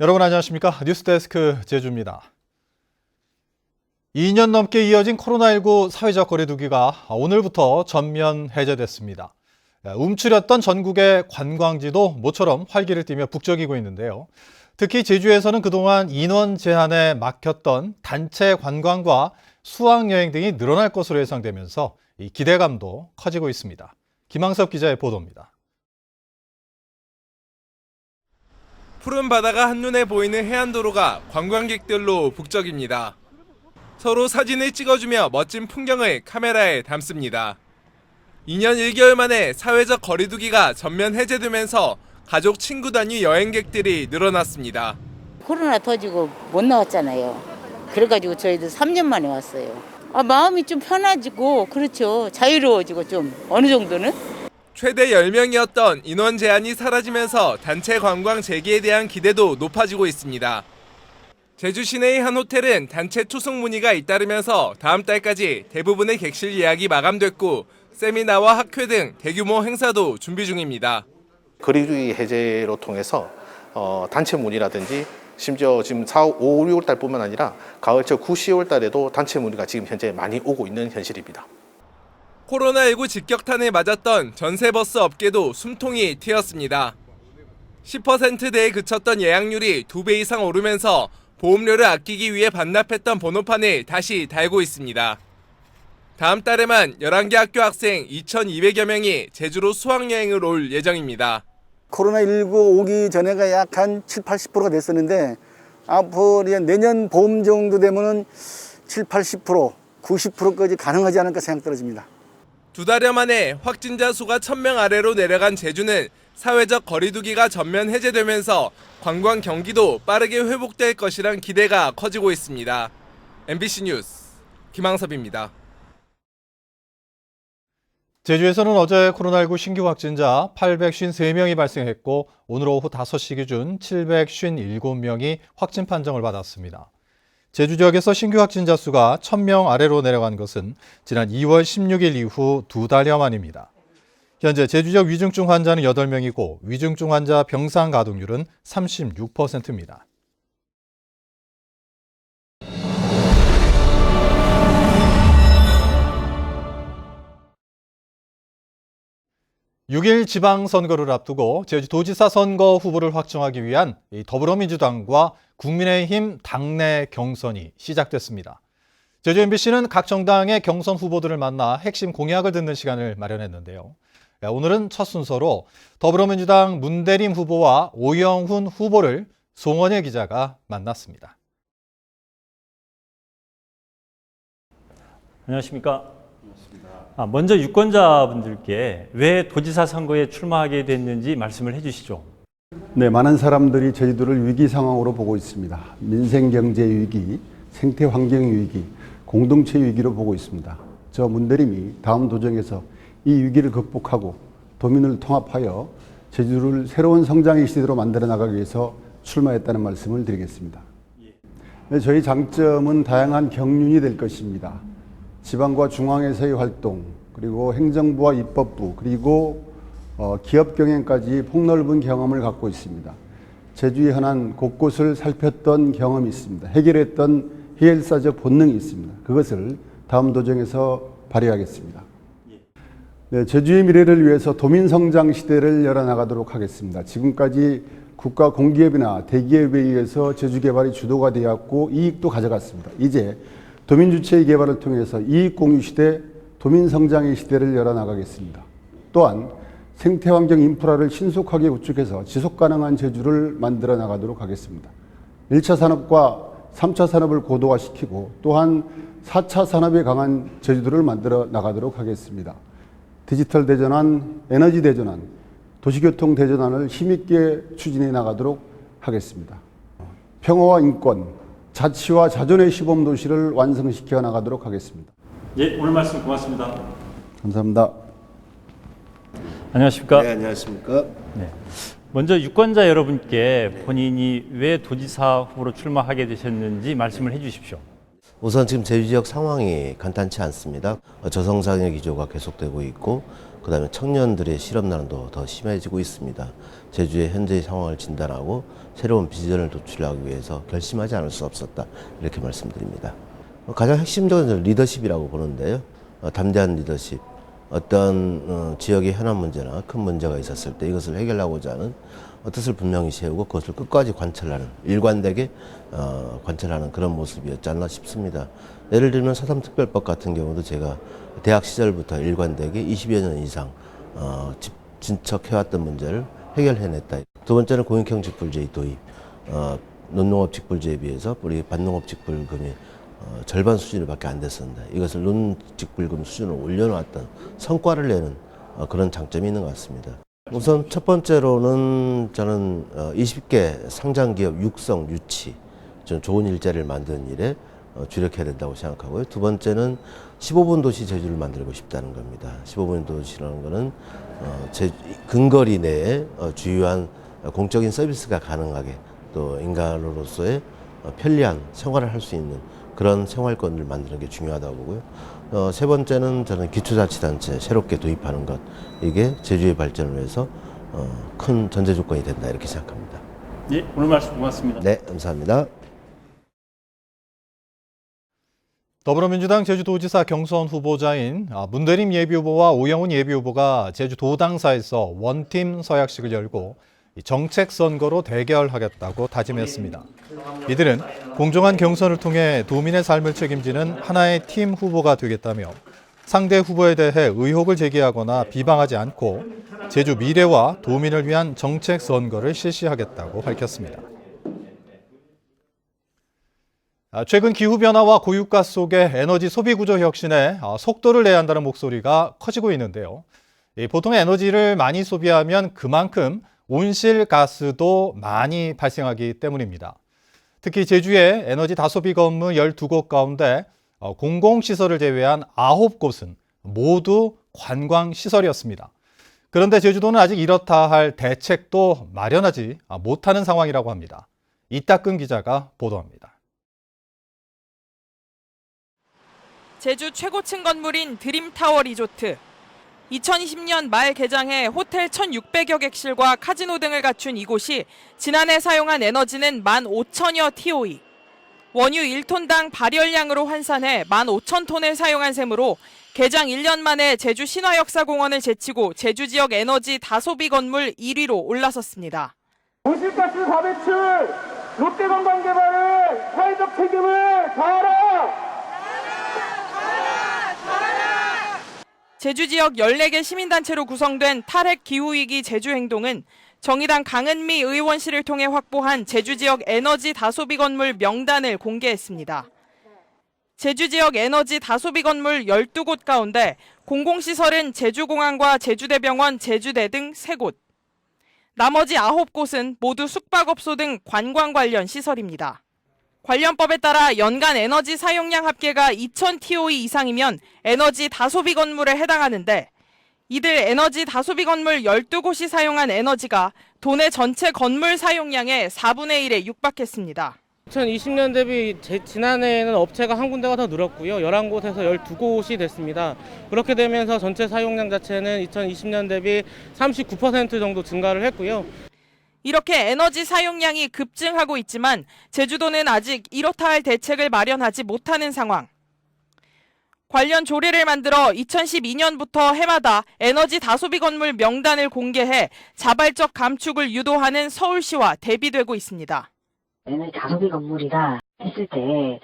여러분 안녕하십니까? 뉴스데스크 제주입니다. 2년 넘게 이어진 코로나19 사회적 거리두기가 오늘부터 전면 해제됐습니다. 움츠렸던 전국의 관광지도 모처럼 활기를 띠며 북적이고 있는데요. 특히 제주에서는 그동안 인원 제한에 막혔던 단체 관광과 수학여행 등이 늘어날 것으로 예상되면서 이 기대감도 커지고 있습니다. 김항섭 기자의 보도입니다. 푸른 바다가 한눈에 보이는 해안도로가 관광객들로 북적입니다. 서로 사진을 찍어주며 멋진 풍경을 카메라에 담습니다. 2년 1개월 만에 사회적 거리두기가 전면 해제되면서 가족, 친구 단위 여행객들이 늘어났습니다. 코로나 터지고 못 나왔잖아요. 그래가지고 저희도 3년 만에 왔어요. 마음이 좀 편해지고 그렇죠. 자유로워지고 좀 어느 정도는. 최대 10명이었던 인원 제한이 사라지면서 단체 관광 재개에 대한 기대도 높아지고 있습니다. 제주 시내의 한 호텔은 단체 투숙 문의가 잇따르면서 다음 달까지 대부분의 객실 예약이 마감됐고 세미나와 학회 등 대규모 행사도 준비 중입니다. 거리두기 해제로 통해서 단체 문의라든지 심지어 지금 4, 5, 6월 달뿐만 아니라 가을철 9, 10월 달에도 단체 문의가 지금 현재 많이 오고 있는 현실입니다. 코로나19 직격탄을 맞았던 전세버스 업계도 숨통이 트였습니다. 10%대에 그쳤던 예약률이 2배 이상 오르면서 보험료를 아끼기 위해 반납했던 번호판을 다시 달고 있습니다. 다음 달에만 11개 학교 학생 2,200여 명이 제주로 수학여행을 올 예정입니다. 코로나19 오기 전에가 약 한 7, 80%가 됐었는데 앞으로 내년 봄 정도 되면은 7, 80%, 90%까지 가능하지 않을까 생각 떨어집니다. 2달여 만에 확진자 수가 1,000명 아래로 내려간 제주는 사회적 거리두기가 전면 해제되면서 관광 경기도 빠르게 회복될 것이란 기대가 커지고 있습니다. MBC 뉴스 김항섭입니다. 제주에서는 어제 코로나19 신규 확진자 853명이 발생했고 오늘 오후 5시 기준 757명이 확진 판정을 받았습니다. 제주 지역에서 신규 확진자 수가 1,000명 아래로 내려간 것은 지난 2월 16일 이후 2달여 만입니다. 현재 제주 지역 위중증 환자는 8명이고 위중증 환자 병상 가동률은 36%입니다. (6일) 지방선거를 앞두고 제주도지사 선거 후보를 확정하기 위한 더불어민주당과 국민의힘 당내 경선이 시작됐습니다. 제주 MBC는 각 정당의 경선 후보들을 만나 핵심 공약을 듣는 시간을 마련했는데요. 오늘은 첫 순서로 더불어민주당 문대림 후보와 오영훈 후보를 송원혜 기자가 만났습니다. 안녕하십니까? 먼저 유권자분들께 왜 도지사 선거에 출마하게 됐는지 말씀을 해주시죠. 네, 많은 사람들이 제주도를 위기 상황으로 보고 있습니다. 민생 경제 위기, 생태 환경 위기, 공동체 위기로 보고 있습니다. 저 문대림이 다음 도정에서 이 위기를 극복하고 도민을 통합하여 제주도를 새로운 성장의 시대로 만들어 나가기 위해서 출마했다는 말씀을 드리겠습니다. 네, 저희 장점은 다양한 경륜이 될 것입니다. 지방과 중앙에서의 활동, 그리고 행정부와 입법부, 그리고 기업 경영까지 폭넓은 경험을 갖고 있습니다. 제주의 현안 곳곳을 살폈던 경험이 있습니다. 해결했던 해결사적 본능이 있습니다. 그것을 다음 도정에서 발휘하겠습니다. 네, 제주의 미래를 위해서 도민 성장 시대를 열어나가도록 하겠습니다. 지금까지 국가 공기업이나 대기업에 의해서 제주 개발이 주도가 되었고 이익도 가져갔습니다. 이제 도민 주체의 개발을 통해서 이익 공유 시대, 도민 성장의 시대를 열어나가겠습니다. 또한 생태환경 인프라를 신속하게 구축해서 지속 가능한 제주를 만들어 나가도록 하겠습니다. 1차 산업과 3차 산업을 고도화시키고 또한 4차 산업에 강한 제주도를 만들어 나가도록 하겠습니다. 디지털 대전환, 에너지 대전환, 도시교통 대전환을 힘있게 추진해 나가도록 하겠습니다. 평화와 인권, 자치와 자존의 시범도시를 완성시켜 나가도록 하겠습니다. 예, 오늘 말씀 고맙습니다. 감사합니다. 안녕하십니까? 네, 안녕하십니까? 네. 먼저 유권자 여러분께 본인이 왜 도지사 후보로 출마하게 되셨는지 말씀을 해주십시오. 우선 지금 제주 지역 상황이 간단치 않습니다. 저성장의 기조가 계속되고 있고 그다음에 청년들의 실업난도 더 심해지고 있습니다. 제주의 현재의 상황을 진단하고 새로운 비전을 도출하기 위해서 결심하지 않을 수 없었다. 이렇게 말씀드립니다. 가장 핵심적인 리더십이라고 보는데요. 담대한 리더십, 어떤 지역의 현안 문제나 큰 문제가 있었을 때 이것을 해결하고자 하는 뜻을 분명히 세우고 그것을 끝까지 관철하는, 일관되게 관철하는 그런 모습이었지 않나 싶습니다. 예를 들면 사삼특별법 같은 경우도 제가 대학 시절부터 일관되게 20여 년 이상 진척해왔던 문제를 해결해냈다. 두 번째는 공익형 직불제의 도입. 논농업 직불제에 비해서 우리 밭농업 직불금이 절반 수준밖에 안 됐습니다. 이것을 논직불금 수준으로 올려놓았던 성과를 내는 그런 장점이 있는 것 같습니다. 우선 첫 번째로는 저는 20개 상장기업 육성, 유치, 좀 좋은 일자리를 만드는 일에 주력해야 된다고 생각하고요. 두 번째는 15분 도시 제주를 만들고 싶다는 겁니다. 15분 도시라는 것은 근거리 내에 주요한 공적인 서비스가 가능하게 또 인간으로서의 편리한 생활을 할 수 있는 그런 생활권을 만드는 게 중요하다고 보고요. 세 번째는 저는 기초자치단체 새롭게 도입하는 것, 이게 제주의 발전을 위해서 큰 전제 조건이 된다 이렇게 생각합니다. 예, 오늘 말씀 고맙습니다. 네, 감사합니다. 더불어민주당 제주도지사 경선 후보자인 문대림 예비후보와 오영훈 예비후보가 제주도당사에서 원팀 서약식을 열고 정책 선거로 대결하겠다고 다짐했습니다. 이들은 공정한 경선을 통해 도민의 삶을 책임지는 하나의 팀 후보가 되겠다며 상대 후보에 대해 의혹을 제기하거나 비방하지 않고 제주 미래와 도민을 위한 정책 선거를 실시하겠다고 밝혔습니다. 최근 기후변화와 고유가 속의 에너지 소비 구조 혁신에 속도를 내야 한다는 목소리가 커지고 있는데요. 보통 에너지를 많이 소비하면 그만큼 온실가스도 많이 발생하기 때문입니다. 특히 제주의 에너지 다소비 건물 12곳 가운데 공공시설을 제외한 9곳은 모두 관광시설이었습니다. 그런데 제주도는 아직 이렇다 할 대책도 마련하지 못하는 상황이라고 합니다. 이따금 기자가 보도합니다. 제주 최고층 건물인 드림타워 리조트. 2020년 말 개장해 호텔 1,600여 객실과 카지노 등을 갖춘 이곳이 지난해 사용한 에너지는 15,000여 TOE. 원유 1톤당 발열량으로 환산해 15,000톤을 사용한 셈으로 개장 1년 만에 제주 신화역사공원을 제치고 제주 지역 에너지 다소비 건물 1위로 올라섰습니다. 온실가스 과배출, 롯데관광개발의 사회적 책임을 다하라! 제주 지역 14개 시민단체로 구성된 탈핵 기후위기 제주행동은 정의당 강은미 의원실을 통해 확보한 제주 지역 에너지 다소비 건물 명단을 공개했습니다. 제주 지역 에너지 다소비 건물 12곳 가운데 공공시설은 제주공항과 제주대병원, 제주대 등 3곳. 나머지 9곳은 모두 숙박업소 등 관광 관련 시설입니다. 관련법에 따라 연간 에너지 사용량 합계가 2,000TOE 이상이면 에너지 다소비 건물에 해당하는데 이들 에너지 다소비 건물 12곳이 사용한 에너지가 도내 전체 건물 사용량의 4분의 1에 육박했습니다. 2020년 대비 지난해에는 업체가 한 군데가 더 늘었고요. 11곳에서 12곳이 됐습니다. 그렇게 되면서 전체 사용량 자체는 2020년 대비 39% 정도 증가를 했고요. 이렇게 에너지 사용량이 급증하고 있지만 제주도는 아직 이렇다 할 대책을 마련하지 못하는 상황. 관련 조례를 만들어 2012년부터 해마다 에너지 다소비 건물 명단을 공개해 자발적 감축을 유도하는 서울시와 대비되고 있습니다. 에너지 다소비 건물이다 했을 때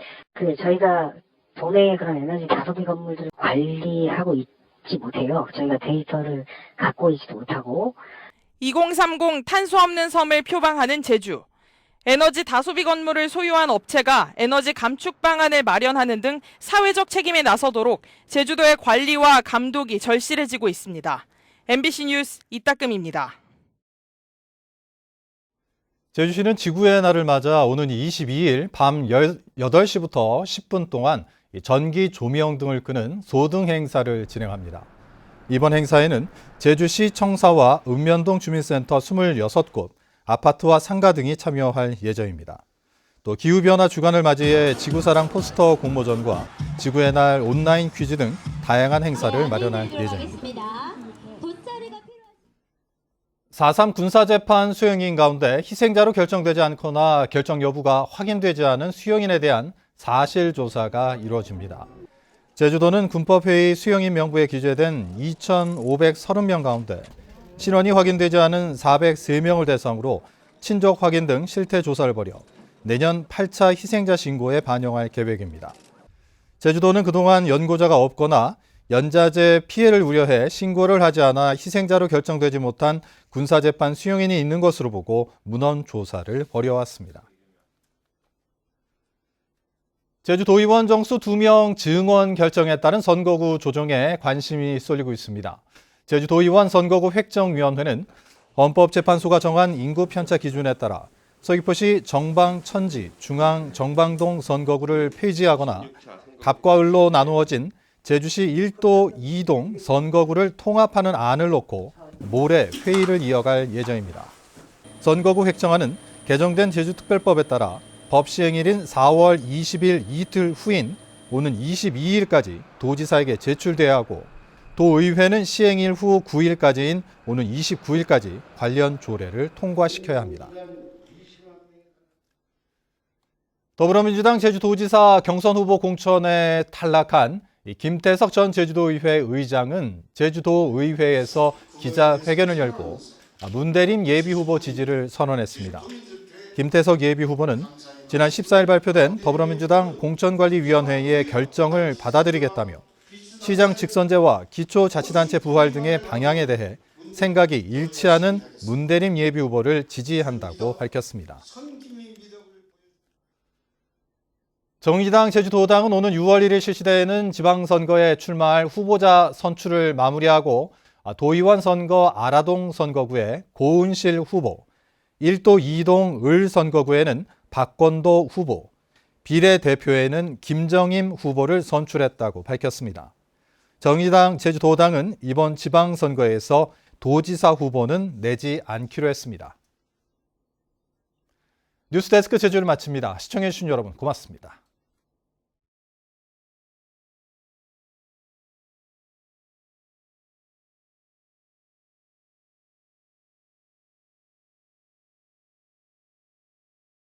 저희가 도내의 그런 에너지 다소비 건물들을 관리하고 있지 못해요. 저희가 데이터를 갖고 있지도 못하고. 2030 탄소 없는 섬을 표방하는 제주. 에너지 다소비 건물을 소유한 업체가 에너지 감축 방안을 마련하는 등 사회적 책임에 나서도록 제주도의 관리와 감독이 절실해지고 있습니다. MBC 뉴스 이따금입니다. 제주시는 지구의 날을 맞아 오는 22일 밤 8시부터 10분 동안 전기 조명 등을 끄는 소등 행사를 진행합니다. 이번 행사에는 제주시 청사와 읍면동 주민센터 26곳, 아파트와 상가 등이 참여할 예정입니다. 또 기후변화 주간을 맞이해 지구사랑 포스터 공모전과 지구의 날 온라인 퀴즈 등 다양한 행사를 마련할 예정입니다. 4.3 군사재판 수용인 가운데 희생자로 결정되지 않거나 결정 여부가 확인되지 않은 수용인에 대한 사실조사가 이루어집니다. 제주도는 군법회의 수용인 명부에 기재된 2,530명 가운데 신원이 확인되지 않은 403명을 대상으로 친족 확인 등 실태조사를 벌여 내년 8차 희생자 신고에 반영할 계획입니다. 제주도는 그동안 연고자가 없거나 연자제 피해를 우려해 신고를 하지 않아 희생자로 결정되지 못한 군사재판 수용인이 있는 것으로 보고 문헌 조사를 벌여왔습니다. 제주도의원 정수 2명 증원 결정에 따른 선거구 조정에 관심이 쏠리고 있습니다. 제주도의원 선거구 획정위원회는 헌법재판소가 정한 인구 편차 기준에 따라 서귀포시 정방천지, 중앙 정방동 선거구를 폐지하거나 갑과 을로 나누어진 제주시 1도 2동 선거구를 통합하는 안을 놓고 모레 회의를 이어갈 예정입니다. 선거구 획정안은 개정된 제주특별법에 따라 법 시행일인 4월 20일 이틀 후인 오는 22일까지 도지사에게 제출돼야 하고 도의회는 시행일 후 9일까지인 오는 29일까지 관련 조례를 통과시켜야 합니다. 더불어민주당 제주도지사 경선 후보 공천에 탈락한 김태석 전 제주도의회 의장은 제주도의회에서 기자회견을 열고 문대림 예비후보 지지를 선언했습니다. 김태석 예비후보는 지난 14일 발표된 더불어민주당 공천관리위원회의 결정을 받아들이겠다며 시장 직선제와 기초자치단체 부활 등의 방향에 대해 생각이 일치하는 문대림 예비후보를 지지한다고 밝혔습니다. 정의당 제주도당은 오는 6월 1일 실시되는 지방선거에 출마할 후보자 선출을 마무리하고 도의원 선거 아라동 선거구에 고은실 후보, 1도 2동 을 선거구에는 박건도 후보, 비례대표에는 김정임 후보를 선출했다고 밝혔습니다. 정의당 제주도당은 이번 지방선거에서 도지사 후보는 내지 않기로 했습니다. 뉴스데스크 제주를 마칩니다. 시청해주신 여러분 고맙습니다.